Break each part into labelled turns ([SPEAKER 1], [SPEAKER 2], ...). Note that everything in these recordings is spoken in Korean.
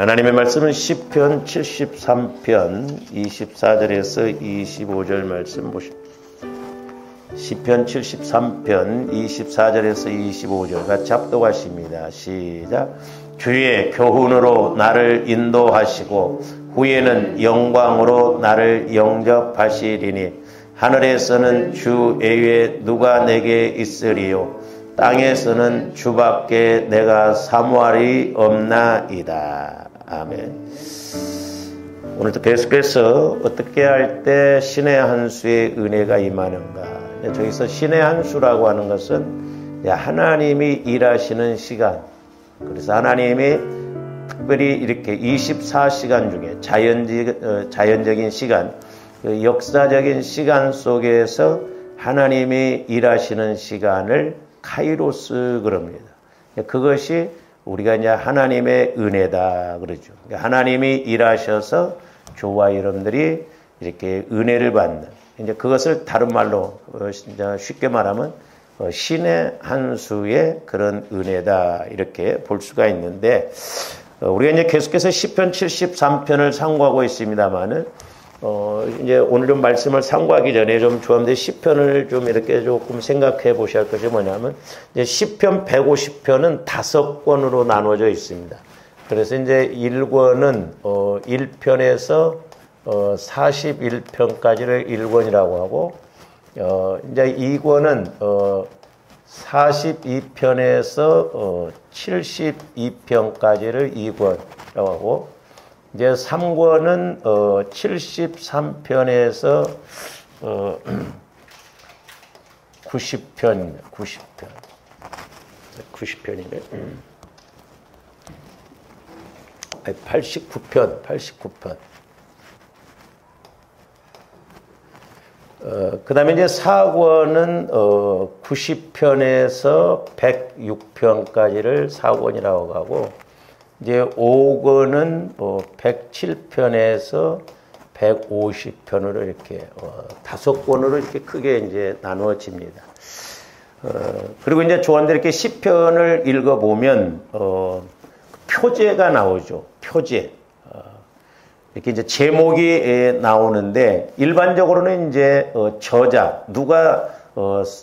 [SPEAKER 1] 하나님의 말씀은 시편 73편 24절에서 25절 말씀 보십시오. 시편 73편 24절에서 25절 같이 합독하십니다. 시작. 주의 교훈으로 나를 인도하시고 후에는 영광으로 나를 영접하시리니 하늘에서는 주 외에 누가 내게 있으리요 땅에서는 주밖에 내가 사모할이 없나이다. 아멘. 오늘도 계속해서 어떻게 할 때 신의 한 수의 은혜가 임하는가. 저기서 신의 한 수라고 하는 것은 하나님이 일하시는 시간. 그래서 하나님이 특별히 이렇게 24시간 중에 자연적인 시간, 역사적인 시간 속에서 하나님이 일하시는 시간을 카이로스 그럽니다. 그것이 우리가 이제 하나님의 은혜다 그러죠. 하나님이 일하셔서 저와 여러분들이 이렇게 은혜를 받는, 이제 그것을 다른 말로 쉽게 말하면 신의 한 수의 그런 은혜다 이렇게 볼 수가 있는데, 우리가 이제 계속해서 시편 73편을 상고하고 있습니다만은 이제 오늘 좀 말씀을 상고하기 전에 좀 주암대 시편을 좀 이렇게 조금 생각해 보셔야 할 것이 뭐냐면, 이제 시편 150편은 5권으로 나눠져 있습니다. 그래서 이제 1권은 1편에서 41편까지를 1권이라고 하고, 이제 2권은 42편에서 72편까지를 2권이라고 하고, 이제 3권은 73편에서 90편입니다. 90편이네. 89편. 그 다음에 이제 4권은 90편에서 106편까지를 4권이라고 하고, 이제 5권은 107편에서 150편으로 이렇게 5권으로 이렇게 크게 이제 나누어집니다. 그리고 이제 조원들 이렇게 시편을 읽어보면 표제가 나오죠. 표제. 이렇게 이제 제목이 나오는데, 일반적으로는 이제 저자, 누가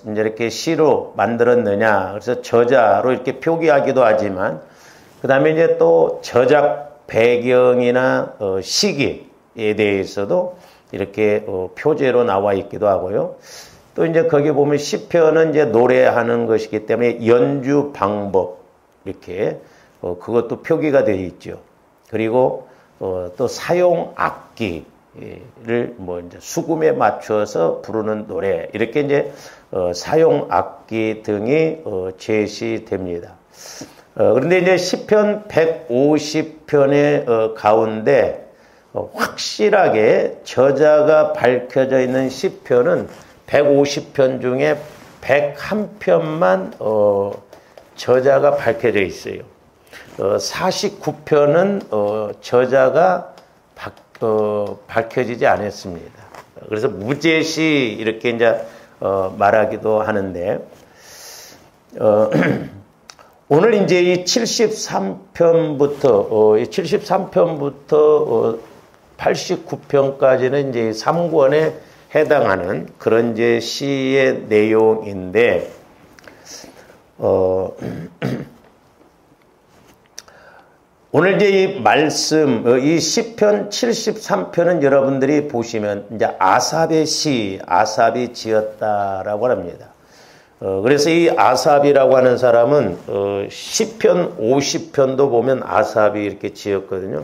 [SPEAKER 1] 이제 이렇게 시로 만들었느냐, 그래서 저자로 이렇게 표기하기도 하지만, 그 다음에 이제 또 저작 배경이나 시기에 대해서도 이렇게 표제로 나와 있기도 하고요. 또 이제 거기 보면 시편은 이제 노래하는 것이기 때문에 연주 방법 이렇게 그것도 표기가 되어 있죠. 그리고 또 사용 악기를 뭐 이제 수금에 맞춰서 부르는 노래 이렇게 이제 사용 악기 등이 제시됩니다. 그런데 이제 시편 150편의 가운데 확실하게 저자가 밝혀져 있는 시편은 150편 중에 101편만 저자가 밝혀져 있어요. 49편은 저자가 밝혀지지 않았습니다. 그래서 무제시 이렇게 이제 말하기도 하는데, 오늘 이제 이 73편부터 89편까지는 이제 3권에 해당하는 그런 이제 시의 내용인데, 오늘 이제 이 말씀, 이 시편 73편은 여러분들이 보시면 이제 아삽의 시, 아삽이 지었다라고 합니다. 그래서 이 아삽이라고 하는 사람은 시편 50편도 보면 아삽이 이렇게 지었거든요.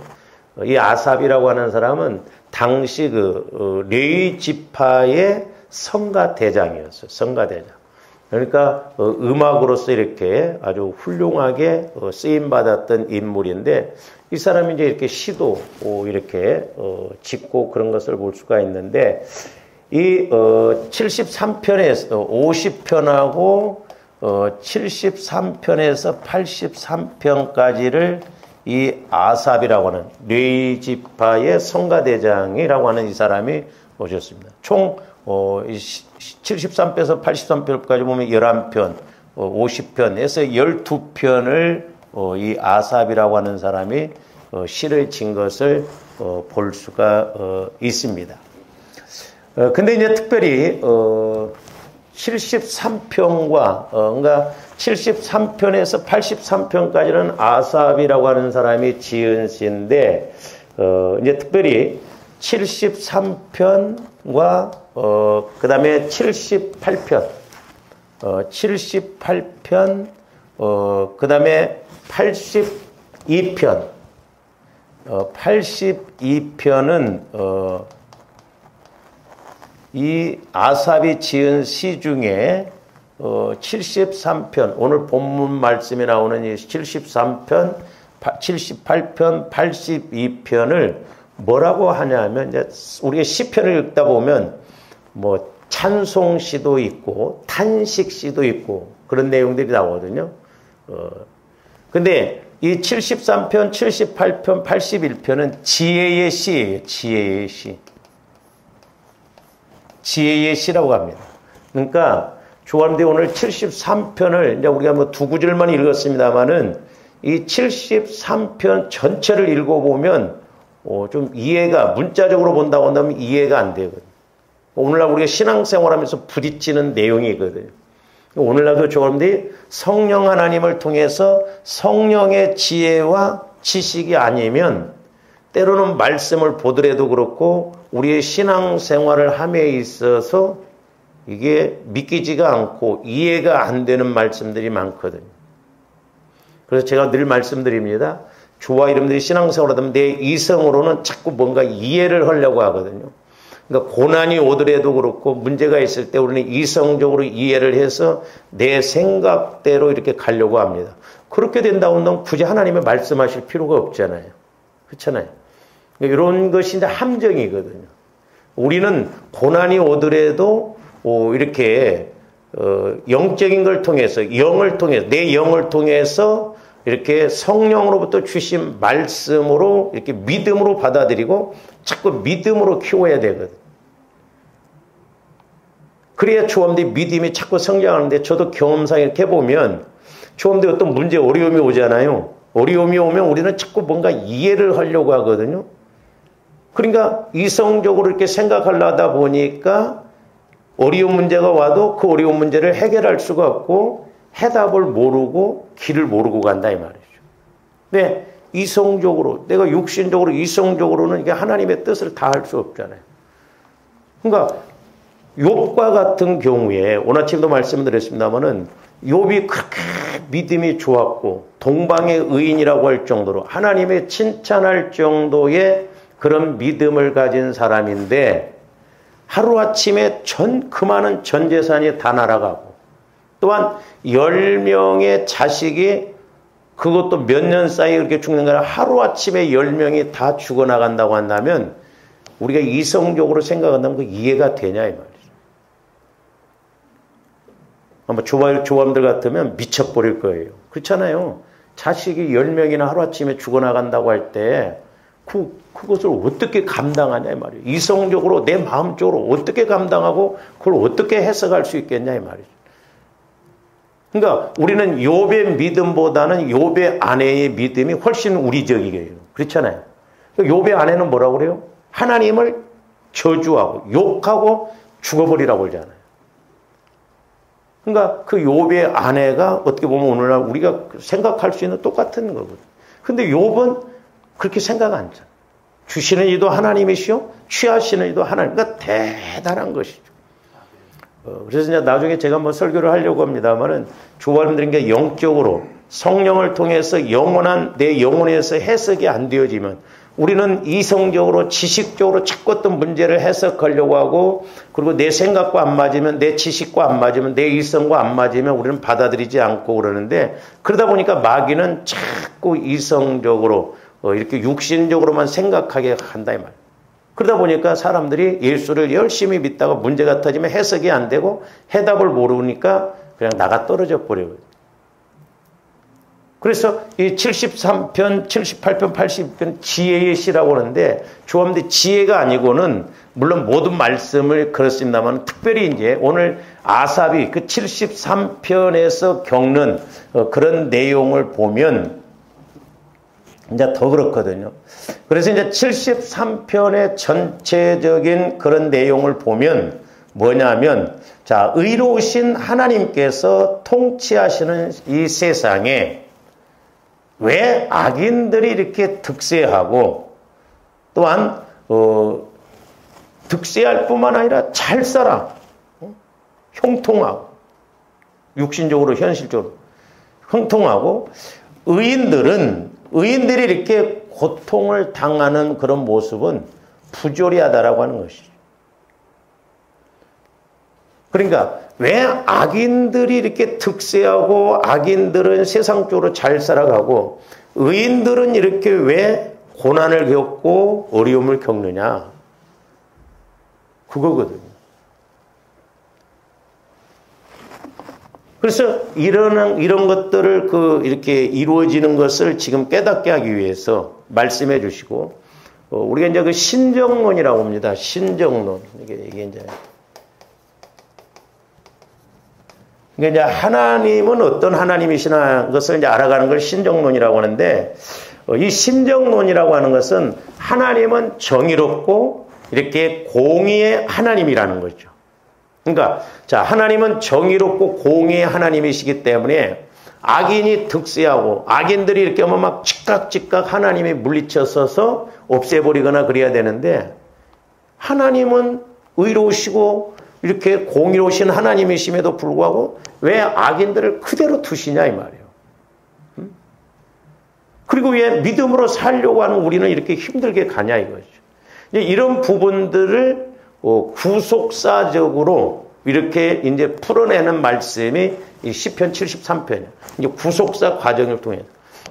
[SPEAKER 1] 이 아삽이라고 하는 사람은 당시 레위 지파의 성가대장이었어요. 성가대장. 그러니까 음악으로서 이렇게 아주 훌륭하게 쓰임 받았던 인물인데, 이 사람이 이제 이렇게 시도 이렇게 짓고 그런 것을 볼 수가 있는데, 이 73편에서 50편하고 73편에서 83편까지를 이 아삽이라고 하는 레위 지파의 성가대장이라고 하는 이 사람이 오셨습니다. 총 73편에서 83편까지 보면 11편, 50편에서 12편을 이 아삽이라고 하는 사람이 시를 진 것을 볼 수가 있습니다. 근데 이제 특별히 73편과 그러니까 73편에서 83편까지는 아삽이라고 하는 사람이 지은 시인데 이제 특별히 73편과 그다음에 78편 78편 그다음에 82편 82편은 이 아삽이 지은 시 중에 73편 오늘 본문 말씀에 나오는 이 73편 78편 82편을 뭐라고 하냐면 이제 우리가 시편을 읽다 보면 뭐 찬송시도 있고 탄식시도 있고 그런 내용들이 나오거든요. 근데 이 73편, 78편, 81편은 지혜의 시예요. 지혜의 시. 지혜의 시라고 합니다. 그러니까 조감대 오늘 73편을 이제 우리가 뭐 두 구절만 읽었습니다만은 이 73편 전체를 읽어보면 좀 이해가 문자적으로 본다고 한다면 이해가 안 되거든요. 오늘날 우리가 신앙생활하면서 부딪히는 내용이거든요. 오늘날도 조감대 성령 하나님을 통해서 성령의 지혜와 지식이 아니면 때로는 말씀을 보더라도 그렇고 우리의 신앙생활을 함에 있어서 이게 믿기지가 않고 이해가 안 되는 말씀들이 많거든요. 그래서 제가 늘 말씀드립니다. 저와 여러분들이 신앙생활을 하면 내 이성으로는 자꾸 뭔가 이해를 하려고 하거든요. 그러니까 고난이 오더라도 그렇고 문제가 있을 때 우리는 이성적으로 이해를 해서 내 생각대로 이렇게 가려고 합니다. 그렇게 된다고 한다면 굳이 하나님의 말씀하실 필요가 없잖아요. 그렇잖아요. 이런 것이 이제 함정이거든요. 우리는 고난이 오더라도 이렇게 영적인 걸 통해서 영을 통해서 내 영을 통해서 이렇게 성령으로부터 주신 말씀으로 이렇게 믿음으로 받아들이고 자꾸 믿음으로 키워야 되거든. 그래야 초험대 믿음이 자꾸 성장하는데 저도 경험상 이렇게 보면 초험대 어떤 문제 어려움이 오잖아요. 어려움이 오면 우리는 자꾸 뭔가 이해를 하려고 하거든요. 그러니까 이성적으로 이렇게 생각하려다 보니까 어려운 문제가 와도 그 어려운 문제를 해결할 수가 없고 해답을 모르고 길을 모르고 간다 이 말이죠. 근데 이성적으로 내가 육신적으로 이성적으로는 이게 하나님의 뜻을 다 할 수 없잖아요. 그러니까 욥과 같은 경우에 오늘 아침도 말씀드렸습니다마는 욥이 그렇게 믿음이 좋았고 동방의 의인이라고 할 정도로 하나님의 칭찬할 정도의 그런 믿음을 가진 사람인데 하루아침에 그 많은 전 재산이 다 날아가고 또한 10명의 자식이 그것도 몇 년 사이에 그렇게 죽는 거라 하루아침에 10명이 다 죽어나간다고 한다면 우리가 이성적으로 생각한다면 그 이해가 되냐 이 말이죠. 아마 조함들 같으면 미쳐버릴 거예요. 그렇잖아요. 자식이 10명이나 하루아침에 죽어나간다고 할 때 그것을 어떻게 감당하냐 이 말이에요. 이성적으로 내 마음적으로 어떻게 감당하고 그걸 어떻게 해석할 수 있겠냐 이 말이죠. 그러니까 우리는 욥의 믿음보다는 욥의 아내의 믿음이 훨씬 우리적이에요. 그렇잖아요. 욥의 아내는 뭐라고 그래요? 하나님을 저주하고 욕하고 죽어버리라고 그러잖아요. 그러니까 그 욥의 아내가 어떻게 보면 오늘날 우리가 생각할 수 있는 똑같은 거거든요. 근데 욥은 그렇게 생각 안 하잖아요. 주시는 이도 하나님이시오, 취하시는 이도 하나님. 그러니까 대단한 것이죠. 그래서 이제 나중에 제가 뭐 설교를 하려고 합니다만은 조화님들인 게 영적으로 성령을 통해서 영원한 내 영혼에서 해석이 안 되어지면 우리는 이성적으로 지식적으로 자꾸 어떤 문제를 해석하려고 하고 그리고 내 생각과 안 맞으면 내 지식과 안 맞으면 내 이성과 안 맞으면 우리는 받아들이지 않고 그러는데 그러다 보니까 마귀는 자꾸 이성적으로 이렇게 육신적으로만 생각하게 한다 이 말이에요. 그러다 보니까 사람들이 예수를 열심히 믿다가 문제가 터지면 해석이 안 되고 해답을 모르니까 그냥 나가 떨어져 버려요. 그래서 이 73편, 78편, 80편 지혜의 시라고 하는데 조함대 지혜가 아니고는 물론 모든 말씀을 그렇습니다만 특별히 이제 오늘 아삽이 그 73편에서 겪는 그런 내용을 보면 이제 더 그렇거든요. 그래서 이제 73편의 전체적인 그런 내용을 보면 뭐냐면, 자, 의로우신 하나님께서 통치하시는 이 세상에 왜 악인들이 이렇게 득세하고, 또한 득세할 뿐만 아니라 잘 살아, 형통하고, 육신적으로 현실적으로 형통하고, 의인들이 이렇게 고통을 당하는 그런 모습은 부조리하다라고 하는 것이죠. 그러니까 왜 악인들이 이렇게 득세하고 악인들은 세상적으로 잘 살아가고 의인들은 이렇게 왜 고난을 겪고 어려움을 겪느냐? 그거거든요. 그래서 이런 것들을 이렇게 이루어지는 것을 지금 깨닫게 하기 위해서 말씀해 주시고, 우리가 이제 그 신정론이라고 합니다. 신정론. 이게 이제 하나님은 어떤 하나님이시나 것을 이제 알아가는 걸 신정론이라고 하는데, 이 신정론이라고 하는 것은 하나님은 정의롭고 이렇게 공의의 하나님이라는 거죠. 그러니까 자, 하나님은 정의롭고 공의의 하나님이시기 때문에 악인이 득세하고 악인들이 이렇게 하면 막 즉각 하나님이 물리쳐서서 없애버리거나 그래야 되는데, 하나님은 의로우시고 이렇게 공의로우신 하나님이심에도 불구하고 왜 악인들을 그대로 두시냐 이 말이에요. 그리고 왜 믿음으로 살려고 하는 우리는 이렇게 힘들게 가냐 이거죠. 이런 부분들을 구속사적으로 이렇게 이제 풀어내는 말씀이 이 시편 73편이에요. 이제 구속사 과정을 통해.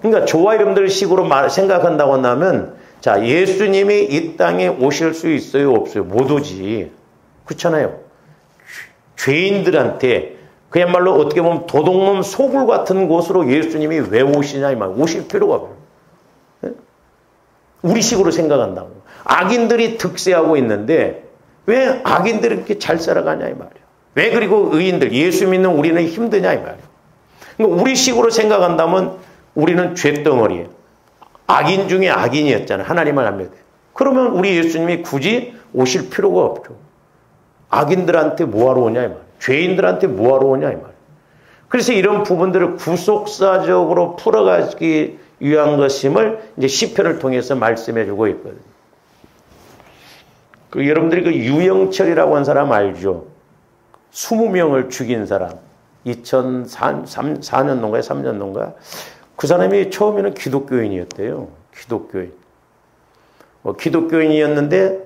[SPEAKER 1] 그러니까 저와 여러분들 식으로 생각한다고 한다면, 자, 예수님이 이 땅에 오실 수 있어요, 없어요? 못 오지. 그렇잖아요. 죄인들한테 그야말로 어떻게 보면 도둑놈 소굴 같은 곳으로 예수님이 왜 오시냐 이 말. 오실 필요가 없어요. 우리 식으로 생각한다고. 악인들이 득세하고 있는데 왜 악인들이 이렇게 잘 살아가냐 이 말이에요. 왜 그리고 의인들, 예수 믿는 우리는 힘드냐 이 말이에요. 그러니까 우리 식으로 생각한다면 우리는 죄덩어리예요. 악인 중에 악인이었잖아요. 하나님을 안 믿어요. 그러면 우리 예수님이 굳이 오실 필요가 없죠. 악인들한테 뭐하러 오냐 이 말이에요. 죄인들한테 뭐하러 오냐 이 말이에요. 그래서 이런 부분들을 구속사적으로 풀어가기 위한 것임을 이제 시편을 통해서 말씀해주고 있거든요. 여러분들이 그 유영철이라고 한 사람 알죠? 20명을 죽인 사람. 2004년도인가요? 3년도인가? 그 사람이 처음에는 기독교인이었대요. 기독교인이었는데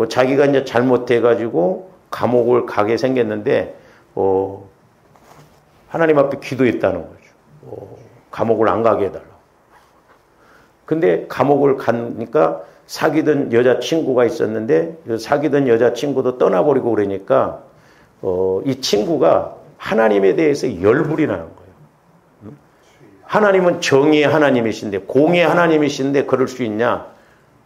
[SPEAKER 1] 자기가 이제 잘못해가지고 감옥을 가게 생겼는데 하나님 앞에 기도했다는 거죠. 감옥을 안 가게 해달라고. 근데 감옥을 가니까 사귀던 여자친구가 있었는데 사귀던 여자친구도 떠나버리고 그러니까 이 친구가 하나님에 대해서 열불이 나는 거예요. 하나님은 정의의 하나님이신데 공의의 하나님이신데 그럴 수 있냐.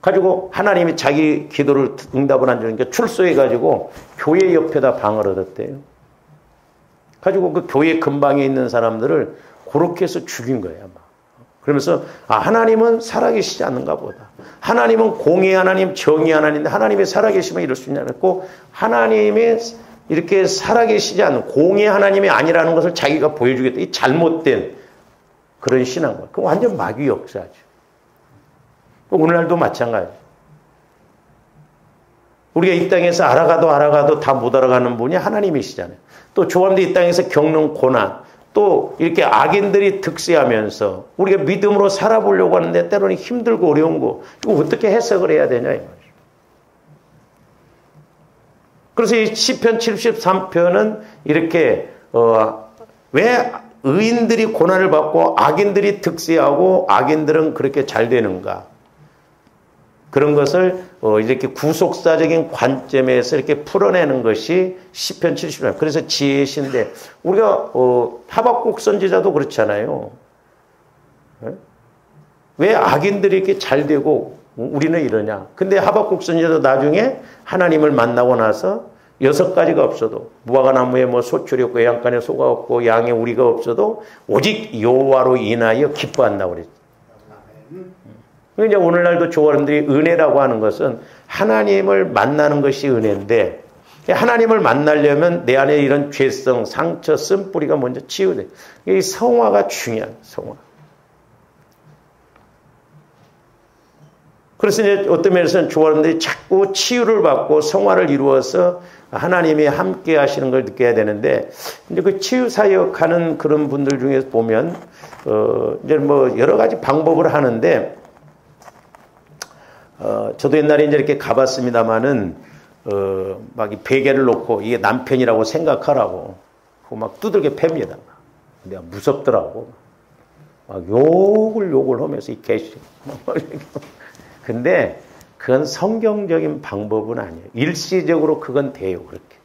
[SPEAKER 1] 가지고 하나님이 자기 기도를 응답을 안 주니까 출소해가지고 교회 옆에다 방을 얻었대요. 가지고 그 교회 근방에 있는 사람들을 그렇게 해서 죽인 거예요. 아마. 그러면서 하나님은 살아계시지 않는가 보다. 하나님은 공의의 하나님, 정의의 하나님인데 하나님이 살아계시면 이럴 수 있냐 했고, 하나님이 이렇게 살아계시지 않는 공의의 하나님이 아니라는 것을 자기가 보여주겠다. 이 잘못된 그런 신앙과 그 완전 마귀 역사죠. 오늘날도 마찬가지. 우리가 이 땅에서 알아가도 다 못 알아가는 분이 하나님이시잖아요. 또 조함도 이 땅에서 겪는 고난, 또 이렇게 악인들이 득세하면서 우리가 믿음으로 살아보려고 하는데 때로는 힘들고 어려운 거, 이거 어떻게 해석을 해야 되냐 이 말이죠. 그래서 이 시편 73편은 이렇게 왜 의인들이 고난을 받고 악인들이 득세하고 악인들은 그렇게 잘 되는가, 그런 것을 이렇게 구속사적인 관점에서 이렇게 풀어내는 것이 시편 73편. 그래서 지혜신데 우리가 하박국 선지자도 그렇잖아요. 왜 악인들이 이렇게 잘 되고 우리는 이러냐. 근데 하박국 선지자도 나중에 하나님을 만나고 나서 6가지가 없어도, 무화과 나무에 뭐 소출이 없고 양간에 소가 없고 양에 우리가 없어도 오직 여호와로 인하여 기뻐한다고 그랬죠. 이제 오늘날도 조화람들이 은혜라고 하는 것은 하나님을 만나는 것이 은혜인데 하나님을 만나려면 내 안에 이런 죄성, 상처, 쓴뿌리가 먼저 치유돼. 이 성화가 중요한 성화. 그래서 이제 어떤 면에서는 조화람들이 자꾸 치유를 받고 성화를 이루어서 하나님이 함께 하시는 걸 느껴야 되는데 이제 그 치유 사역하는 그런 분들 중에서 보면 이제 뭐 여러 가지 방법을 하는데 저도 옛날에 이제 이렇게 가봤습니다만은 막 이 베개를 놓고 이게 남편이라고 생각하라고 막 두들겨 팹니다. 내가 무섭더라고. 막 욕을 하면서 이 개시. 근데 그건 성경적인 방법은 아니에요. 일시적으로 그건 돼요. 그렇게.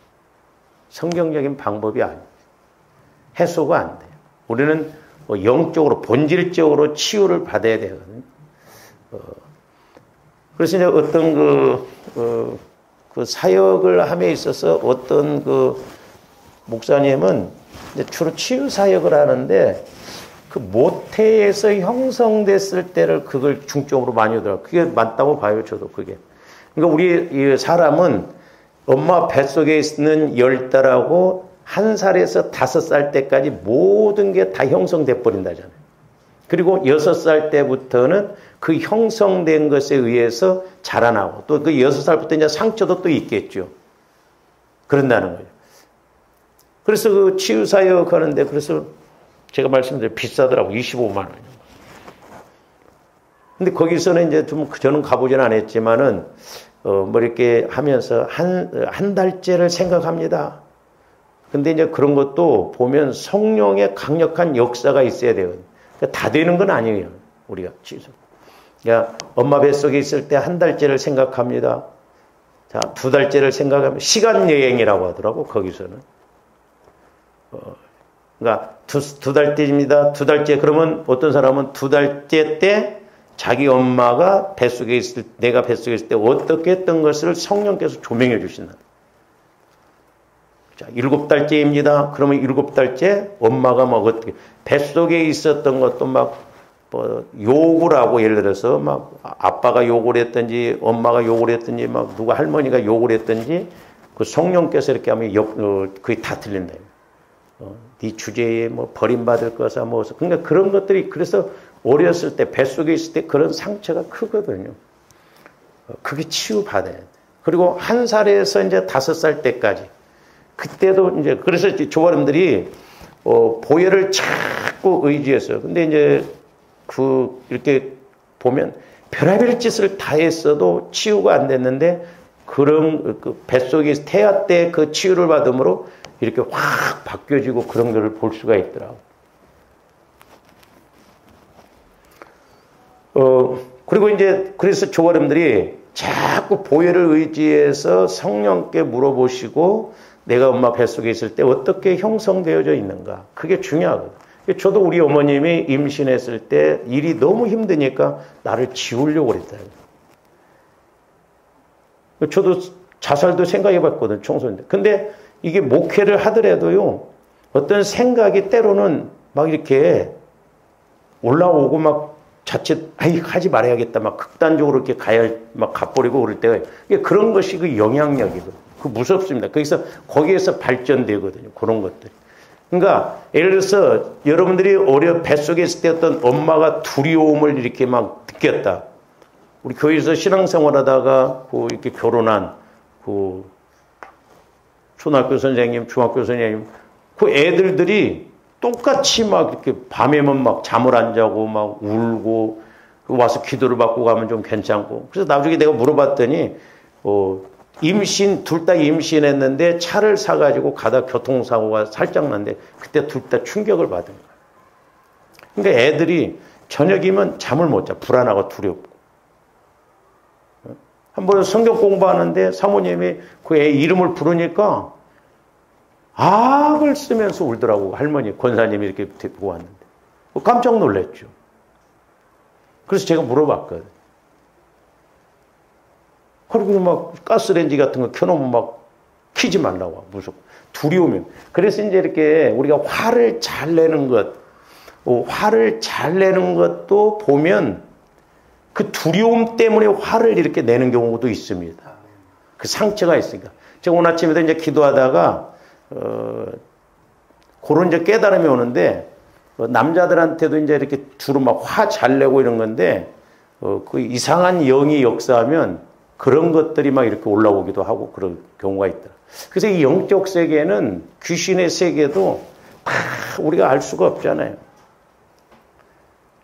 [SPEAKER 1] 성경적인 방법이 아니에요. 해소가 안 돼요. 우리는 영적으로 본질적으로 치유를 받아야 되거든요. 그래서 이제 어떤 그 사역을 함에 있어서 어떤 그 목사님은 이제 주로 치유 사역을 하는데 그 모태에서 형성됐을 때를 그걸 중점으로 많이 하더라고요. 그게 맞다고 봐요, 저도 그게. 그러니까 우리 이 사람은 엄마 뱃속에 있는 10달하고 1살에서 5살 때까지 모든 게 다 형성돼 버린다잖아요. 그리고 6살 때부터는 그 형성된 것에 의해서 자라나고 또 그 6살부터 이제 상처도 또 있겠죠. 그런다는 거예요. 그래서 그 치유사역 하는데 그래서 제가 말씀드린 비싸더라고. 25만 원. 근데 거기서는 이제 좀 저는 가보진 않았지만은 뭐 이렇게 하면서 한 달째를 생각합니다. 근데 이제 그런 것도 보면 성령의 강력한 역사가 있어야 돼요. 그러니까 다 되는 건 아니에요. 우리가 치유사. 야, 엄마 뱃속에 있을 때 한 달째를 생각합니다. 자, 2달째를 생각하면 시간 여행이라고 하더라고. 거기서는. 그러니까 두 달째입니다. 2달째. 그러면 어떤 사람은 2달째 때 자기 엄마가 뱃속에 있을 내가 뱃속에 있을 때 어떻게 했던 것을 성령께서 조명해 주신다. 자, 7달째입니다. 그러면 7달째 엄마가 막 어떻게 뱃속에 있었던 것도 막 뭐 욕을 하고 예를 들어서 막 아빠가 욕을 했든지 엄마가 욕을 했든지 막 누가 할머니가 욕을 했든지 그 성령께서 이렇게 하면 그게 다 틀린다. 네 주제에 뭐 버림받을 거사 뭐 그러니까 그런 것들이 그래서 어렸을 때 뱃속에 있을 때 그런 상처가 크거든요. 그게 치유받아야 돼. 그리고 1살에서 이제 5살 때까지 그때도 이제 그래서 조화람들이 보혈을 자꾸 의지했어요. 근데 이제 이렇게 보면 별의별 짓을 다 했어도 치유가 안 됐는데 그런 그 뱃속에 태아 때 그 치유를 받음으로 이렇게 확 바뀌어지고 그런 것을 볼 수가 있더라고. 그리고 이제 그래서 조화람들이 자꾸 보혈을 의지해서 성령께 물어보시고 내가 엄마 뱃속에 있을 때 어떻게 형성되어져 있는가. 그게 중요하거든. 저도 우리 어머님이 임신했을 때 일이 너무 힘드니까 나를 지우려고 그랬다. 저도 자살도 생각해 봤거든, 청소년들. 근데 이게 목회를 하더라도요, 어떤 생각이 때로는 막 이렇게 올라오고 막 자칫, 하지 말아야겠다. 막 극단적으로 이렇게 막 가버리고 그럴 때가, 그런 것이 그 영향력이거든요. 그 무섭습니다. 거기에서 발전되거든요. 그런 것들이. 그러니까 예를 들어서 여러분들이 뱃속에 있을 때 어떤 엄마가 두려움을 이렇게 막 느꼈다. 우리 교회에서 신앙생활하다가 이렇게 결혼한 초등학교 선생님, 중학교 선생님, 그 애들들이 똑같이 막 이렇게 밤에만 막 잠을 안 자고 막 울고 와서 기도를 받고 가면 좀 괜찮고. 그래서 나중에 내가 물어봤더니 둘 다 임신했는데 차를 사가지고 가다 교통사고가 살짝 났는데 그때 둘 다 충격을 받은 거야. 그러니까 애들이 저녁이면 잠을 못 자. 불안하고 두렵고. 한번 성경 공부하는데 사모님이 그 애 이름을 부르니까 악을 쓰면서 울더라고. 할머니, 권사님이 이렇게 데리고 왔는데. 깜짝 놀랐죠. 그래서 제가 물어봤거든. 그리고 막 가스레인지 같은 거 켜놓으면 막 키지 말라고. 무섭고. 두려우면. 그래서 이제 이렇게 우리가 화를 잘 내는 것도 보면 그 두려움 때문에 화를 이렇게 내는 경우도 있습니다. 그 상처가 있으니까. 제가 오늘 아침에도 이제 기도하다가, 그런 이제 깨달음이 오는데, 남자들한테도 이제 이렇게 주로 막 화 잘 내고 이런 건데, 그 이상한 영이 역사하면 그런 것들이 막 이렇게 올라오기도 하고 그런 경우가 있더라. 그래서 이 영적 세계는 귀신의 세계도 다 우리가 알 수가 없잖아요.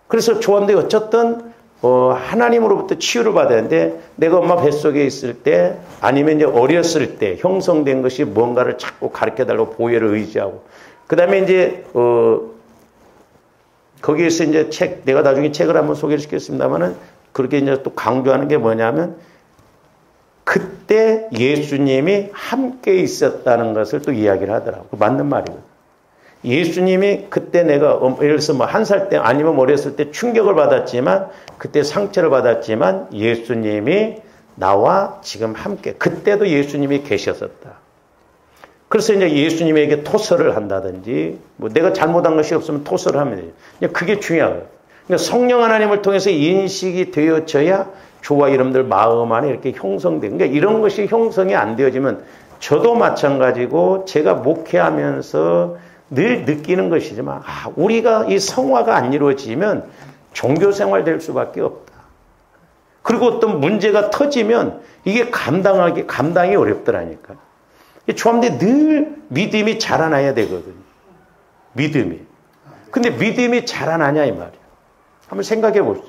[SPEAKER 1] 그래서 조언데 어쨌든 하나님으로부터 치유를 받아야 하는데 내가 엄마 뱃속에 있을 때 아니면 이제 어렸을 때 형성된 것이 뭔가를 자꾸 가르쳐달라고 보혈을 의지하고 그 다음에 이제 거기에서 이제 내가 나중에 책을 한번 소개를 시켰습니다만은 그렇게 이제 또 강조하는 게 뭐냐면 그때 예수님이 함께 있었다는 것을 또 이야기를 하더라고요. 맞는 말이거든요. 예수님이 그때 내가 예를 들어서 뭐 1살 때 아니면 어렸을 때 충격을 받았지만 그때 상처를 받았지만 예수님이 나와 지금 함께 그때도 예수님이 계셨었다. 그래서 이제 예수님에게 토설을 한다든지 뭐 내가 잘못한 것이 없으면 토설을 하면 돼요. 그게 중요하거든요. 그러니까 성령 하나님을 통해서 인식이 되어져야 저와 여러분들 마음 안에 이렇게 형성돼요. 그러니까 이런 것이 형성이 안 되어지면 저도 마찬가지고 제가 목회하면서 늘 느끼는 것이지만 우리가 이 성화가 안 이루어지면 종교생활 될 수밖에 없다. 그리고 어떤 문제가 터지면 이게 감당이 어렵더라니까. 조합대 늘 믿음이 자라나야 되거든요. 믿음이. 근데 믿음이 자라나냐 이 말이에요. 한번 생각해 보세요.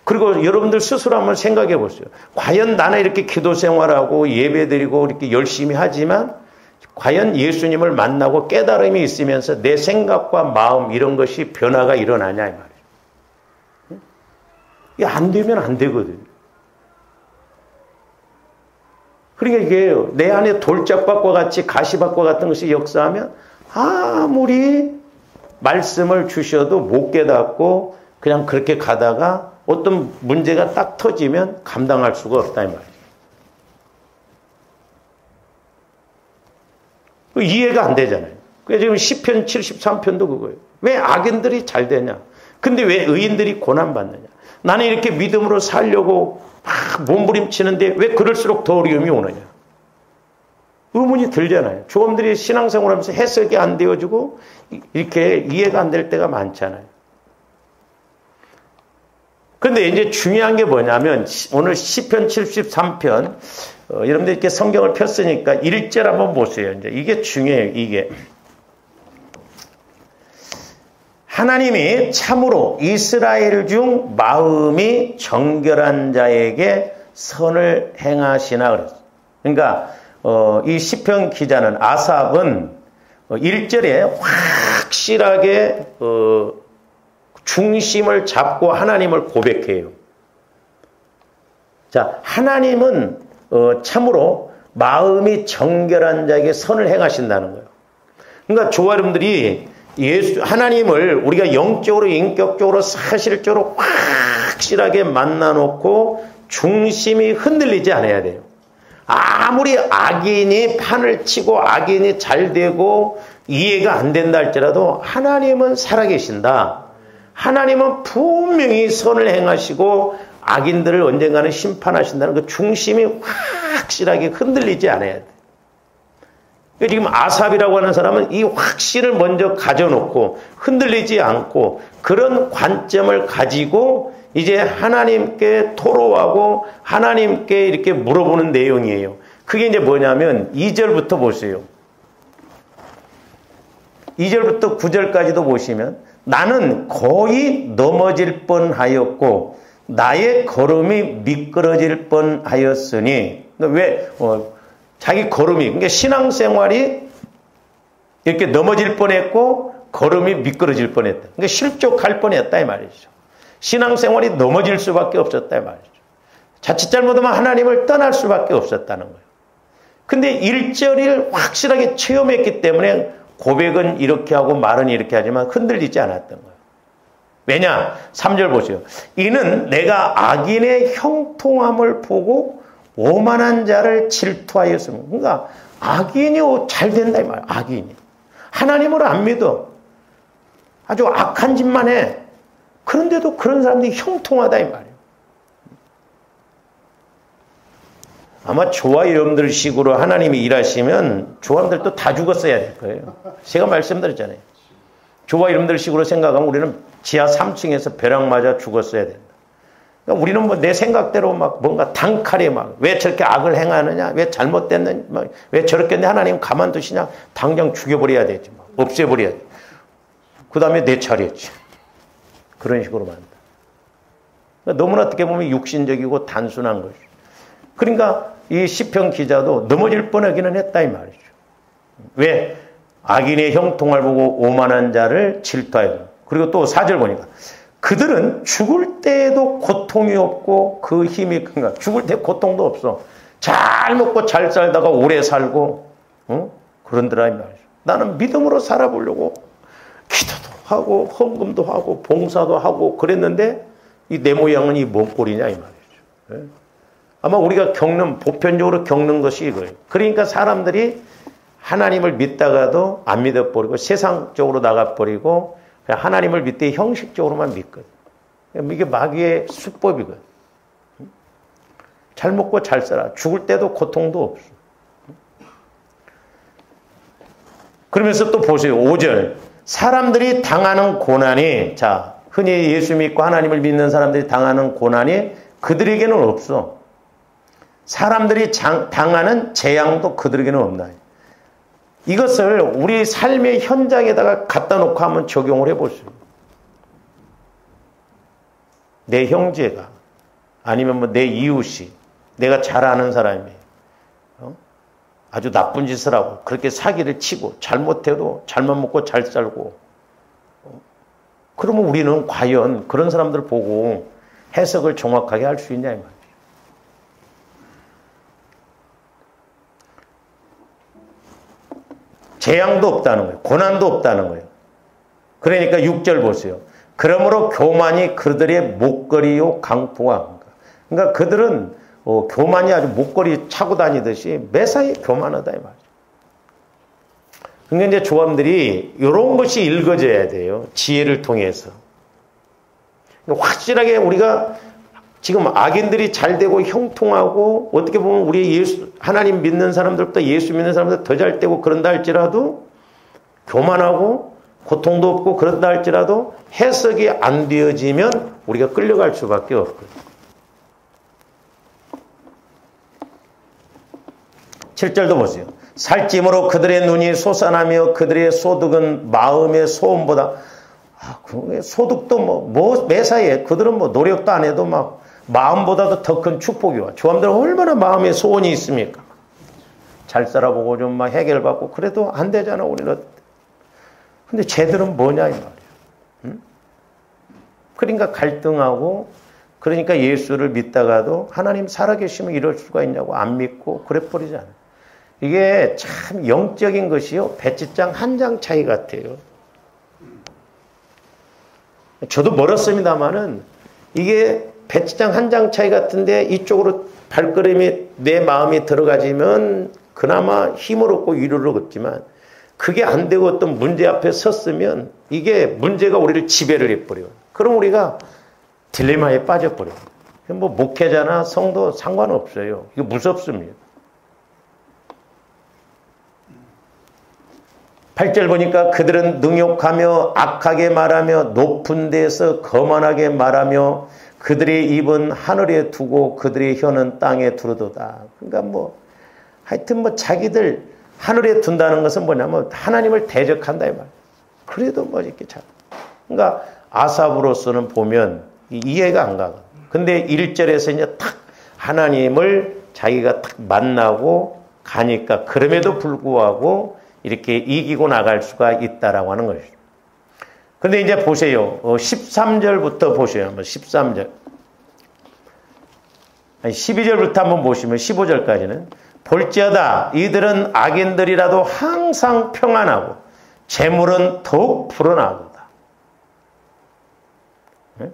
[SPEAKER 1] 그리고 여러분들 스스로 한번 생각해 보세요. 과연 나는 이렇게 기도 생활하고 예배드리고 이렇게 열심히 하지만 과연 예수님을 만나고 깨달음이 있으면서 내 생각과 마음 이런 것이 변화가 일어나냐 이 말이에요. 이게 안 되면 안 되거든요. 그러니까 이게 내 안에 돌짝밭과 같이 가시밭과 같은 것이 역사하면 아무리 말씀을 주셔도 못 깨닫고 그냥 그렇게 가다가 어떤 문제가 딱 터지면 감당할 수가 없다 이 말이에요. 이해가 안 되잖아요. 그래서 지금 시편 73편도 그거예요. 왜 악인들이 잘 되냐? 근데 왜 의인들이 고난받느냐? 나는 이렇게 믿음으로 살려고 막 몸부림치는데 왜 그럴수록 더 어려움이 오느냐? 의문이 들잖아요. 조금들이 신앙생활 하면서 해석이 안 되어지고 이렇게 이해가 안 될 때가 많잖아요. 근데 이제 중요한 게 뭐냐면 오늘 시편 73편 여러분들 이렇게 성경을 폈으니까 1절 한번 보세요. 이제 이게 중요해요. 이게 하나님이 참으로 이스라엘 중 마음이 정결한 자에게 선을 행하시나 그랬어요. 그러니까 이 시편 기자는 아삽은 1절에 확실하게 중심을 잡고 하나님을 고백해요. 자, 하나님은 참으로 마음이 정결한 자에게 선을 행하신다는 거예요. 그러니까 저와 여러분들이 하나님을 우리가 영적으로 인격적으로 사실적으로 확실하게 만나놓고 중심이 흔들리지 않아야 돼요. 아무리 악인이 판을 치고 악인이 잘 되고 이해가 안 된다 할지라도 하나님은 살아계신다. 하나님은 분명히 선을 행하시고 악인들을 언젠가는 심판하신다는 그 중심이 확실하게 흔들리지 않아야 돼. 지금 아삽이라고 하는 사람은 이 확신을 먼저 가져놓고 흔들리지 않고 그런 관점을 가지고 이제 하나님께 토로하고 하나님께 이렇게 물어보는 내용이에요. 그게 이제 뭐냐면 2절부터 보세요. 2절부터 9절까지도 보시면 나는 거의 넘어질 뻔하였고 나의 걸음이 미끄러질 뻔하였으니 왜 자기 걸음이 그러니까 신앙생활이 이렇게 넘어질 뻔했고 걸음이 미끄러질 뻔했다. 그러니까 실족할 뻔했다 이 말이죠. 신앙생활이 넘어질 수밖에 없었다 이 말이죠. 자칫 잘못하면 하나님을 떠날 수밖에 없었다는 거예요. 근데 1절을 확실하게 체험했기 때문에 고백은 이렇게 하고 말은 이렇게 하지만 흔들리지 않았던 거예요. 왜냐? 3절 보세요. 이는 내가 악인의 형통함을 보고 오만한 자를 질투하였습니다. 그러니까 악인이 잘 된다 이 말이에요. 악인이. 하나님을 안 믿어. 아주 악한 짓만 해. 그런데도 그런 사람들이 형통하다 이 말이에요. 아마 저와 여러분들 식으로 하나님이 일하시면 저와들도 다 죽었어야 될 거예요. 제가 말씀드렸잖아요. 저와 여러분들 식으로 생각하면 우리는 지하 3층에서 벼락 맞아 죽었어야 된다. 그러니까 우리는 뭐 내 생각대로 막 뭔가 단칼에 막 왜 저렇게 악을 행하느냐, 왜 잘못됐느냐, 왜 저렇게 하나님 가만두시냐, 당장 죽여버려야 되지, 막 없애버려야 돼. 그 다음에 내 차례지. 그런 식으로 만다. 그러니까 너무나 어떻게 보면 육신적이고 단순한 것이죠. 그러니까 이 시편 기자도 넘어질 뻔하기는 했다 이 말이죠. 왜? 악인의 형통을 보고 오만한 자를 질투하여. 그리고 또 4절 보니까 그들은 죽을 때에도 고통이 없고 그 힘이 큰가. 죽을 때 고통도 없어. 잘 먹고 잘 살다가 오래 살고 그런더라 이 말이죠. 나는 믿음으로 살아보려고 기도도 하고 헌금도 하고 봉사도 하고 그랬는데 이 내 모양은 이 뭔 꼴이냐 이 말이죠. 아마 우리가 보편적으로 겪는 것이 이거예요. 그러니까 사람들이 하나님을 믿다가도 안 믿어버리고 세상적으로 나가버리고 하나님을 믿되 형식적으로만 믿거든. 이게 마귀의 수법이거든. 잘 먹고 잘 살아. 죽을 때도 고통도 없어. 그러면서 또 보세요. 5절. 사람들이 당하는 고난이, 자, 흔히 예수 믿고 하나님을 믿는 사람들이 당하는 고난이 그들에게는 없어. 사람들이 당하는 재앙도 그들에게는 없나요? 이것을 우리 삶의 현장에다가 갖다 놓고 한번 적용을 해보세요. 내 형제가 아니면 뭐 내 이웃이 내가 잘 아는 사람이 아주 나쁜 짓을 하고 그렇게 사기를 치고 잘못해도 잘못 먹고 잘 살고 그러면 우리는 과연 그런 사람들 보고 해석을 정확하게 할 수 있냐 이 말이에요. 재앙도 없다는 거예요. 고난도 없다는 거예요. 그러니까 6절 보세요. 그러므로 교만이 그들의 목걸이요 강포가. 그러니까 그들은 교만이 아주 목걸이 차고 다니듯이 매사에 교만하다 이 말이죠. 그러니까 이제 조함들이 이런 것이 읽어져야 돼요. 지혜를 통해서. 확실하게 우리가 지금 악인들이 잘 되고 형통하고 어떻게 보면 우리 하나님 믿는 사람들보다 예수 믿는 사람들 더 잘 되고 그런다 할지라도 교만하고 고통도 없고 그런다 할지라도 해석이 안 되어지면 우리가 끌려갈 수밖에 없거든요. 7절도 보세요. 살찜으로 그들의 눈이 솟아나며 그들의 소득은 마음의 소원보다 소득도 매사에 그들은 노력도 안 해도 막 마음보다도 더 큰 축복이 와. 조함들은 얼마나 마음에 소원이 있습니까? 잘 살아보고 좀 막 해결받고 그래도 안 되잖아 우리는. 근데 쟤들은 뭐냐 이 말이야. 응? 그러니까 갈등하고 그러니까 예수를 믿다가도 하나님 살아계시면 이럴 수가 있냐고 안 믿고 그래버리잖아. 이게 참 영적인 것이요. 배지장 한 장 차이 같아요. 저도 멀었습니다만은 이게 배지장 한 장 차이 같은데 이쪽으로 발걸음이 내 마음이 들어가지면 그나마 힘을 얻고 위로를 얻지만 그게 안 되고 어떤 문제 앞에 섰으면 이게 문제가 우리를 지배를 해버려요. 그럼 우리가 딜레마에 빠져버려요. 목회자나 성도 상관없어요. 이거 무섭습니다. 8절 보니까 그들은 능욕하며 악하게 말하며 높은 데서 거만하게 말하며 그들의 입은 하늘에 두고 그들의 혀는 땅에 두르도다. 그러니까 하여튼 자기들 하늘에 둔다는 것은 뭐냐면 하나님을 대적한다 이 말. 그래도 이렇게 잘. 그러니까 아삽으로서는 보면 이해가 안 가고. 근데 1절에서 이제 탁 하나님을 자기가 탁 만나고 가니까 그럼에도 불구하고 이렇게 이기고 나갈 수가 있다라고 하는 것이죠. 근데 이제 보세요. 13절부터 보세요. 13절. 아니 12절부터 한번 보시면 15절까지는 볼지어다 이들은 악인들이라도 항상 평안하고 재물은 더욱 불어나도다. 네?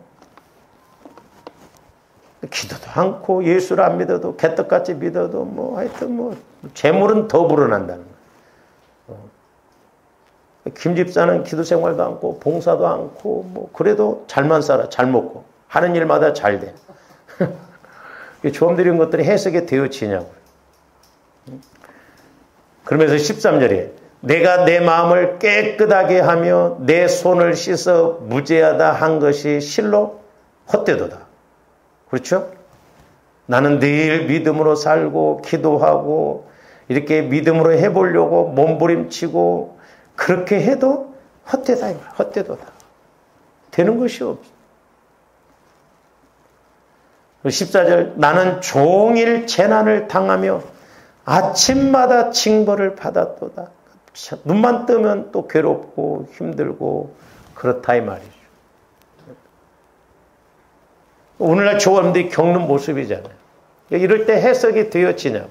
[SPEAKER 1] 기도도 않고 예수를 안 믿어도 개떡같이 믿어도 하여튼 재물은 더 불어난다는 거예요. 김 집사는 기도 생활도 않고 봉사도 않고 그래도 잘만 살아 잘 먹고 하는 일마다 잘 돼. 처음 드린 것들이 해석이 되어지냐고요. 그러면서 13절에 내가 내 마음을 깨끗하게 하며 내 손을 씻어 무죄하다 한 것이 실로 헛되도다. 그렇죠? 나는 늘 믿음으로 살고 기도하고 이렇게 믿음으로 해보려고 몸부림치고 그렇게 해도 헛되다. 헛되도다. 되는 것이 없어. 14절 나는 종일 재난을 당하며 아침마다 징벌을 받았도다. 눈만 뜨면 또 괴롭고 힘들고 그렇다 이 말이죠. 오늘날 조원들이 겪는 모습이잖아요. 이럴 때 해석이 되어지냐?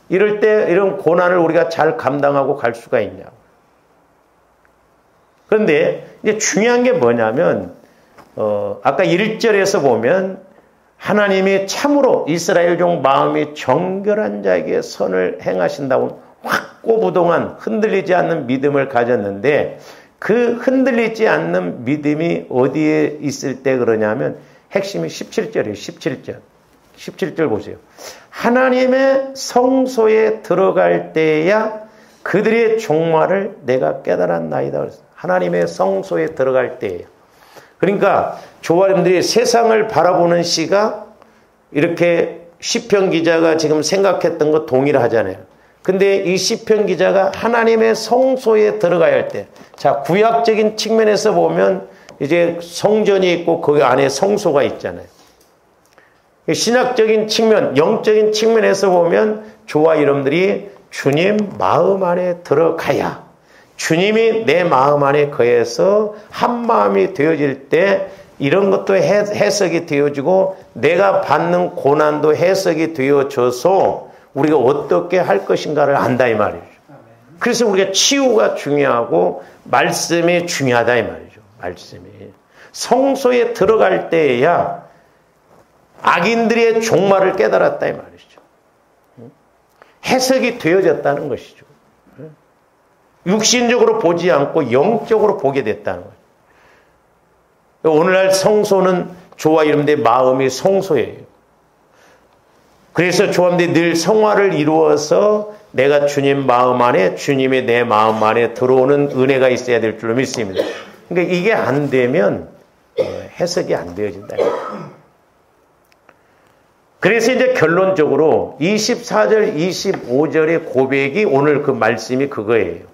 [SPEAKER 1] 이럴 때 이런 고난을 우리가 잘 감당하고 갈 수가 있냐? 그런데 이제 중요한 게 뭐냐면 아까 1절에서 보면 하나님이 참으로 이스라엘 종 마음이 정결한 자에게 선을 행하신다고 확고부동한 흔들리지 않는 믿음을 가졌는데 그 흔들리지 않는 믿음이 어디에 있을 때 그러냐면 핵심이 17절이에요. 17절. 17절 보세요. 하나님의 성소에 들어갈 때야 그들의 종말을 내가 깨달았나이다. 하나님의 성소에 들어갈 때예요. 그러니까 조화님들이 세상을 바라보는 시각 이렇게 시편 기자가 지금 생각했던 거 동일하잖아요. 근데 이 시편 기자가 하나님의 성소에 들어가야 할 때, 자 구약적인 측면에서 보면 이제 성전이 있고 그 안에 성소가 있잖아요. 신학적인 측면, 영적인 측면에서 보면 저와 여러분들이 주님 마음 안에 들어가야 주님이 내 마음 안에 거해서 한 마음이 되어질 때 이런 것도 해석이 되어지고 내가 받는 고난도 해석이 되어져서 우리가 어떻게 할 것인가를 안다 이 말이죠. 그래서 우리가 치유가 중요하고 말씀이 중요하다 이 말이죠. 말씀이. 성소에 들어갈 때에야 악인들의 종말을 깨달았다 이 말이죠. 해석이 되어졌다는 것이죠. 육신적으로 보지 않고 영적으로 보게 됐다는 거예요. 오늘날 성소는 저와 여러분들의 마음이 성소예요. 그래서 저와 늘 성화를 이루어서 내가 주님 마음 안에 주님이 내 마음 안에 들어오는 은혜가 있어야 될 줄로 믿습니다. 그러니까 이게 안 되면 해석이 안 되어진다. 그래서 이제 결론적으로 24절, 25절의 고백이 오늘 그 말씀이 그거예요.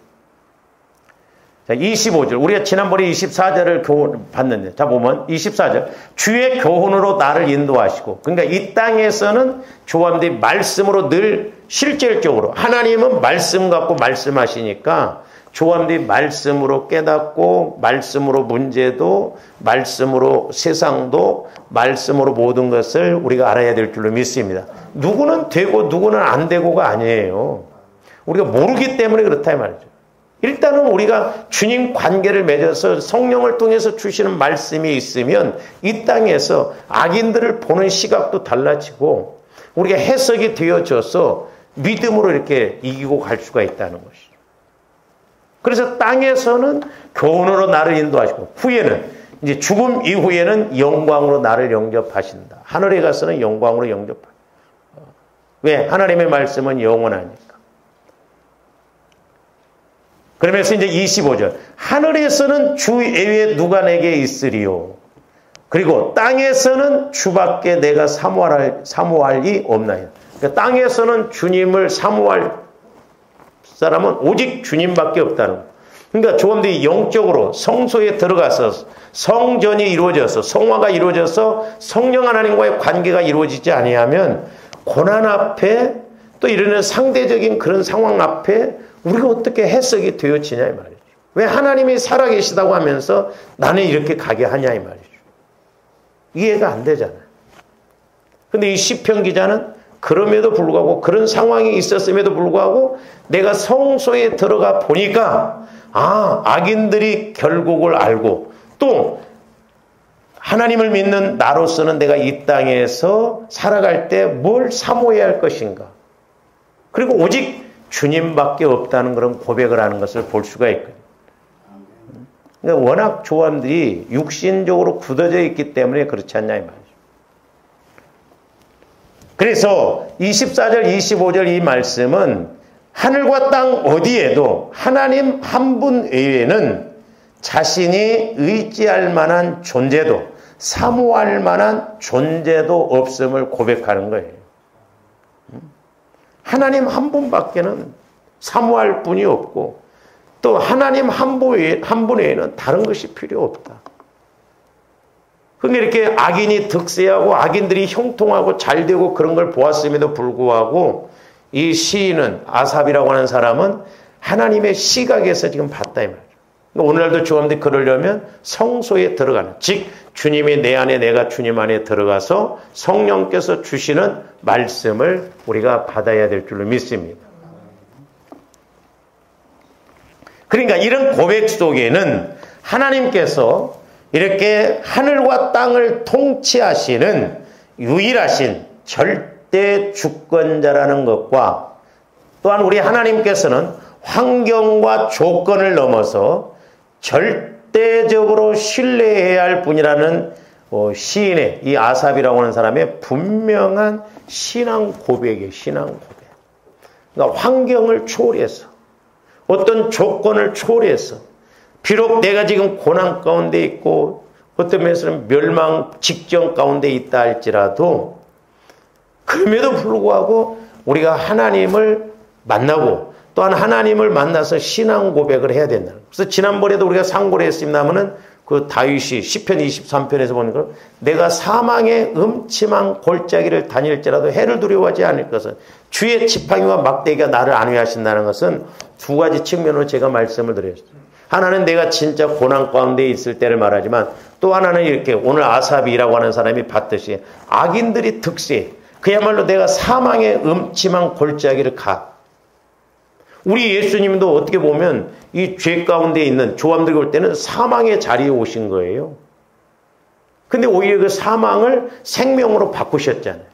[SPEAKER 1] 자, 25절. 우리가 지난번에 24절을 봤는데, 자, 보면 24절. 주의 교훈으로 나를 인도하시고. 그러니까 이 땅에서는 조함들이 말씀으로 늘 실질적으로, 하나님은 말씀 갖고 말씀하시니까 조함들이 말씀으로 깨닫고, 말씀으로 문제도, 말씀으로 세상도, 말씀으로 모든 것을 우리가 알아야 될 줄로 믿습니다. 누구는 되고 누구는 안 되고가 아니에요. 우리가 모르기 때문에 그렇다 이 말이죠. 일단은 우리가 주님 관계를 맺어서 성령을 통해서 주시는 말씀이 있으면 이 땅에서 악인들을 보는 시각도 달라지고 우리가 해석이 되어져서 믿음으로 이렇게 이기고 갈 수가 있다는 것이죠. 그래서 땅에서는 교훈으로 나를 인도하시고 후에는 이제 죽음 이후에는 영광으로 나를 영접하신다. 하늘에 가서는 영광으로 영접한다. 왜? 하나님의 말씀은 영원하니까. 그러면서 이제 25절. 하늘에서는 주 외에 누가 내게 있으리요. 그리고 땅에서는 주밖에 내가 사모할 이 없나요. 그러니까 땅에서는 주님을 사모할 사람은 오직 주님밖에 없다는 거예요. 그러니까 조금들이 영적으로 성소에 들어가서 성전이 이루어져서 성화가 이루어져서 성령 하나님과의 관계가 이루어지지 아니하면 고난 앞에 또 이러는 상대적인 그런 상황 앞에 우리가 어떻게 해석이 되어지냐 이 말이죠. 왜 하나님이 살아계시다고 하면서 나는 이렇게 가게 하냐 이 말이죠. 이해가 안 되잖아요. 근데 이 시편 기자는 그럼에도 불구하고 그런 상황이 있었음에도 불구하고 내가 성소에 들어가 보니까 악인들이 결국을 알고 또 하나님을 믿는 나로서는 내가 이 땅에서 살아갈 때 뭘 사모해야 할 것인가. 그리고 오직 주님밖에 없다는 그런 고백을 하는 것을 볼 수가 있거든요. 그러니까 워낙 조함들이 육신적으로 굳어져 있기 때문에 그렇지 않냐 이 말이죠. 그래서 24절, 25절 이 말씀은 하늘과 땅 어디에도 하나님 한 분 외에는 자신이 의지할 만한 존재도 사모할 만한 존재도 없음을 고백하는 거예요. 하나님 한 분밖에는 사모할 분이 없고 또 하나님 한 분 외에는 다른 것이 필요 없다. 그런데 이렇게 악인이 득세하고 악인들이 형통하고 잘되고 그런 걸 보았음에도 불구하고 이 시인은 아삽이라고 하는 사람은 하나님의 시각에서 지금 봤다 이 말이에요. 오늘날도 주님들이 그러려면 성소에 들어가는, 즉 주님이 내 안에 내가 주님 안에 들어가서 성령께서 주시는 말씀을 우리가 받아야 될 줄로 믿습니다. 그러니까 이런 고백 속에는 하나님께서 이렇게 하늘과 땅을 통치하시는 유일하신 절대 주권자라는 것과 또한 우리 하나님께서는 환경과 조건을 넘어서 절대적으로 신뢰해야 할 분이라는 시인의 이 아삽이라고 하는 사람의 분명한 신앙 고백이에요. 신앙 고백. 그러니까 환경을 초월해서 어떤 조건을 초월해서 비록 내가 지금 고난 가운데 있고 어떤 면에서는 멸망 직전 가운데 있다 할지라도 그럼에도 불구하고 우리가 하나님을 만나고 또한 하나님을 만나서 신앙 고백을 해야 된다. 그래서 지난번에도 우리가 상고를 했습니다마는 그 다윗이 시편 23편에서 보는 거 내가 사망의 음침한 골짜기를 다닐지라도 해를 두려워하지 않을 것은 주의 지팡이와 막대기가 나를 안위하신다는 것은 두 가지 측면으로 제가 말씀을 드렸어요. 하나는 내가 진짜 고난 가운데 있을 때를 말하지만 또 하나는 이렇게 오늘 아삽이라고 하는 사람이 봤듯이 악인들이 득세 그야말로 내가 사망의 음침한 골짜기를 가. 우리 예수님도 어떻게 보면 이 죄 가운데 있는 조함들이 올 때는 사망의 자리에 오신 거예요. 근데 오히려 그 사망을 생명으로 바꾸셨잖아요.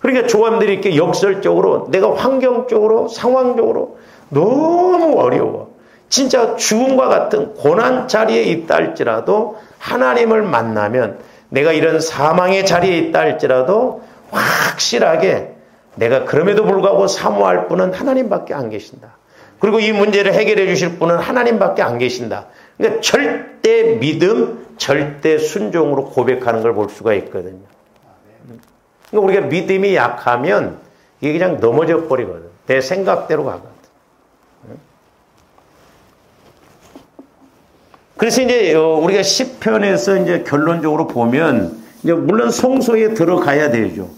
[SPEAKER 1] 그러니까 조함들이 이렇게 역설적으로 내가 환경적으로 상황적으로 너무 어려워. 진짜 죽음과 같은 고난 자리에 있다 할지라도 하나님을 만나면 내가 이런 사망의 자리에 있다 할지라도 확실하게 내가 그럼에도 불구하고 사모할 분은 하나님밖에 안 계신다. 그리고 이 문제를 해결해 주실 분은 하나님밖에 안 계신다. 그러니까 절대 믿음, 절대 순종으로 고백하는 걸 볼 수가 있거든요. 그러니까 우리가 믿음이 약하면 이게 그냥 넘어져 버리거든. 내 생각대로 가거든. 그래서 이제 우리가 시편에서 이제 결론적으로 보면 이제 물론 성소에 들어가야 되죠.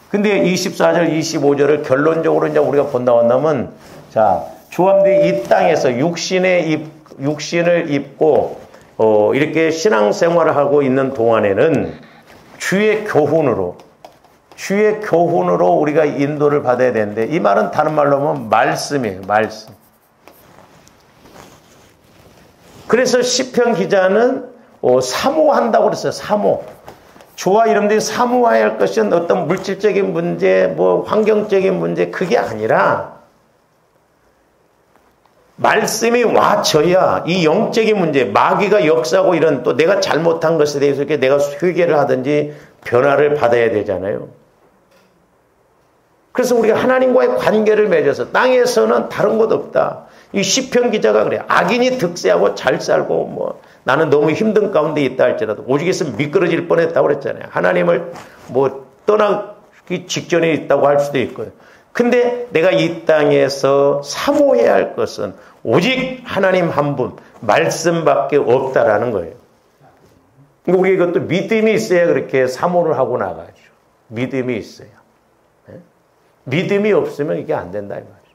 [SPEAKER 1] 근데 24절, 25절을 결론적으로 이제 우리가 본다고 한다면, 자, 조함들이 이 땅에서 육신을 입고, 이렇게 신앙생활을 하고 있는 동안에는 주의 교훈으로 우리가 인도를 받아야 되는데, 이 말은 다른 말로 하면 말씀이에요, 말씀. 그래서 시편 기자는 사모한다고 그랬어요, 사모. 주와 여러분들이 사모해야 할 것은 어떤 물질적인 문제, 뭐 환경적인 문제 그게 아니라 말씀이 와져야 이 영적인 문제, 마귀가 역사하고 이런 또 내가 잘못한 것에 대해서 이렇게 내가 회개를 하든지 변화를 받아야 되잖아요. 그래서 우리가 하나님과의 관계를 맺어서 땅에서는 다른 것 없다. 이 시편 기자가 그래요. 악인이 득세하고 잘 살고 뭐 나는 너무 힘든 가운데 있다 할지라도 오직 있으면 미끄러질 뻔했다고 그랬잖아요. 하나님을 뭐 떠나기 직전에 있다고 할 수도 있고요. 근데 내가 이 땅에서 사모해야 할 것은 오직 하나님 한 분, 말씀밖에 없다라는 거예요. 그러니까 우리가 이것도 믿음이 있어야 그렇게 사모를 하고 나가죠. 믿음이 있어야. 믿음이 없으면 이게 안 된다 이 말이에요.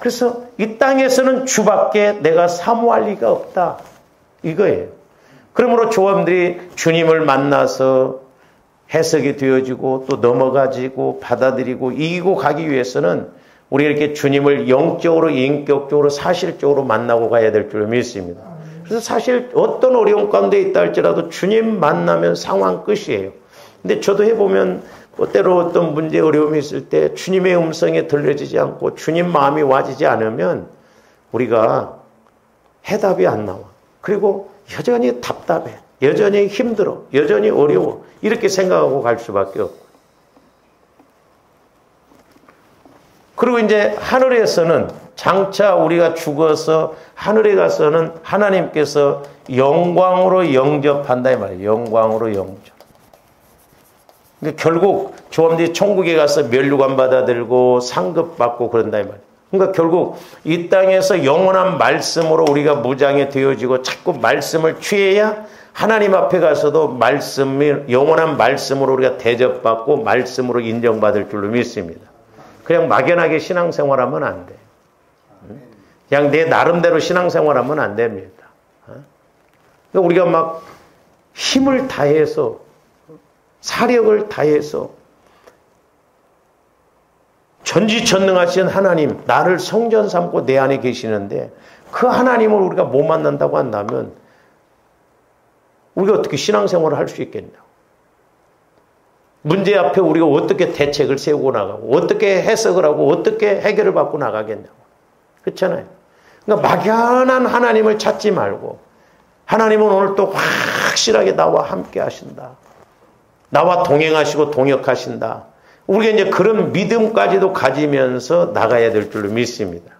[SPEAKER 1] 그래서 이 땅에서는 주밖에 내가 사모할 리가 없다. 이거예요. 그러므로 조함들이 주님을 만나서 해석이 되어지고 또 넘어가지고 받아들이고 이기고 가기 위해서는 우리가 이렇게 주님을 영적으로 인격적으로 사실적으로 만나고 가야 될 줄 믿습니다. 그래서 사실 어떤 어려움 가운데 있다 할지라도 주님 만나면 상황 끝이에요. 근데 저도 해보면 때로 어떤 문제 어려움이 있을 때 주님의 음성에 들려지지 않고 주님 마음이 와지지 않으면 우리가 해답이 안 나와. 그리고 여전히 답답해. 여전히 힘들어. 여전히 어려워. 이렇게 생각하고 갈 수밖에 없고. 그리고 이제 하늘에서는 장차 우리가 죽어서 하늘에 가서는 하나님께서 영광으로 영접한다 이 말이에요. 영광으로 영접. 그러니까 결국 조함들이 천국에 가서 면류관 받아들고 상급 받고 그런다 이 말이에요. 그러니까 결국 이 땅에서 영원한 말씀으로 우리가 무장이 되어지고 자꾸 말씀을 취해야 하나님 앞에 가서도 말씀이 영원한 말씀으로 우리가 대접받고 말씀으로 인정받을 줄로 믿습니다. 그냥 막연하게 신앙생활하면 안 돼. 그냥 내 나름대로 신앙생활하면 안 됩니다. 우리가 막 힘을 다해서 사력을 다해서 전지전능하신 하나님, 나를 성전 삼고 내 안에 계시는데 그 하나님을 우리가 못 만난다고 한다면 우리가 어떻게 신앙생활을 할 수 있겠냐고. 문제 앞에 우리가 어떻게 대책을 세우고 나가고 어떻게 해석을 하고 어떻게 해결을 받고 나가겠냐고. 그렇잖아요. 그러니까 막연한 하나님을 찾지 말고 하나님은 오늘 또 확실하게 나와 함께 하신다. 나와 동행하시고 동역하신다. 우리가 이제 그런 믿음까지도 가지면서 나가야 될 줄로 믿습니다.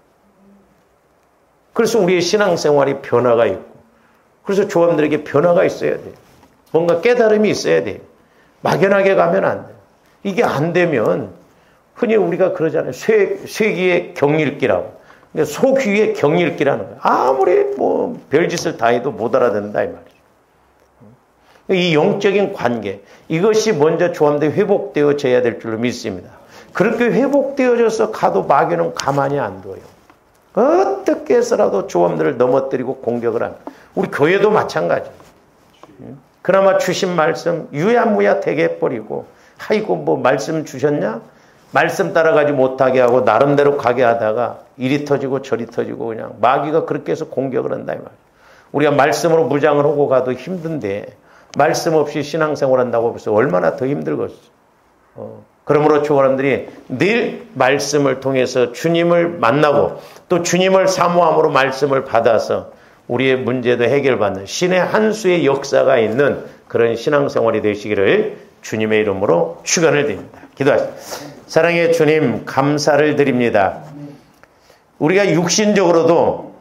[SPEAKER 1] 그래서 우리의 신앙생활이 변화가 있고 그래서 조함들에게 변화가 있어야 돼요. 뭔가 깨달음이 있어야 돼요. 막연하게 가면 안 돼요. 이게 안 되면 흔히 우리가 그러잖아요. 쇠귀의 경읽기라고. 소귀의 경읽기라는 거예요. 아무리 뭐 별짓을 다 해도 못 알아듣는다 이 말이죠. 이 영적인 관계 이것이 먼저 조함대 회복되어져야 될 줄로 믿습니다. 그렇게 회복되어져서 가도 마귀는 가만히 안 둬요. 어떻게 해서라도 조함들을 넘어뜨리고 공격을 합니다. 우리 교회도 마찬가지예요. 그나마 주신 말씀 유야무야 되게 해버리고 아이고 뭐 말씀 주셨냐? 말씀 따라가지 못하게 하고 나름대로 가게 하다가 이리 터지고 저리 터지고 그냥 마귀가 그렇게 해서 공격을 한다 이 말이에요. 우리가 말씀으로 무장을 하고 가도 힘든데 말씀 없이 신앙생활 한다고 벌써 얼마나 더 힘들겠어. 그러므로 사람들이 늘 말씀을 통해서 주님을 만나고 또 주님을 사모함으로 말씀을 받아서 우리의 문제도 해결받는 신의 한 수의 역사가 있는 그런 신앙생활이 되시기를 주님의 이름으로 축원을 드립니다. 기도하십시다. 사랑의 주님 감사를 드립니다. 우리가 육신적으로도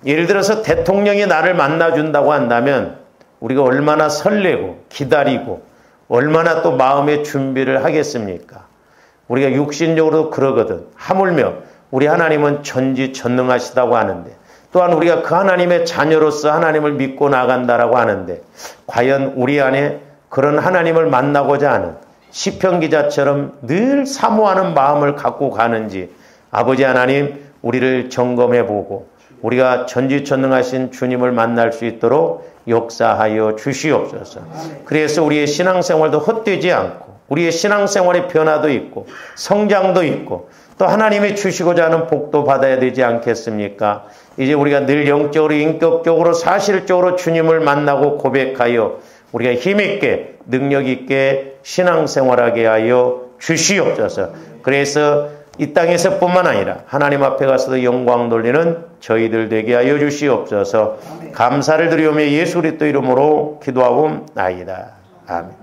[SPEAKER 1] 예를 들어서 대통령이 나를 만나준다고 한다면 우리가 얼마나 설레고 기다리고 얼마나 또 마음의 준비를 하겠습니까? 우리가 육신적으로도 그러거든. 하물며 우리 하나님은 전지전능하시다고 하는데 또한 우리가 그 하나님의 자녀로서 하나님을 믿고 나간다라고 하는데 과연 우리 안에 그런 하나님을 만나고자 하는 시편 기자처럼 늘 사모하는 마음을 갖고 가는지 아버지 하나님 우리를 점검해보고 우리가 전지전능하신 주님을 만날 수 있도록 역사하여 주시옵소서. 그래서 우리의 신앙생활도 헛되지 않고 우리의 신앙생활의 변화도 있고 성장도 있고 또 하나님이 주시고자 하는 복도 받아야 되지 않겠습니까? 이제 우리가 늘 영적으로 인격적으로 사실적으로 주님을 만나고 고백하여 우리가 힘있게 능력있게 신앙생활하게 하여 주시옵소서. 그래서 이 땅에서뿐만 아니라 하나님 앞에 가서도 영광 돌리는 저희들 되게 하여 주시옵소서. 감사를 드리오며 예수 그리스도 이름으로 기도하옵나이다. 아멘.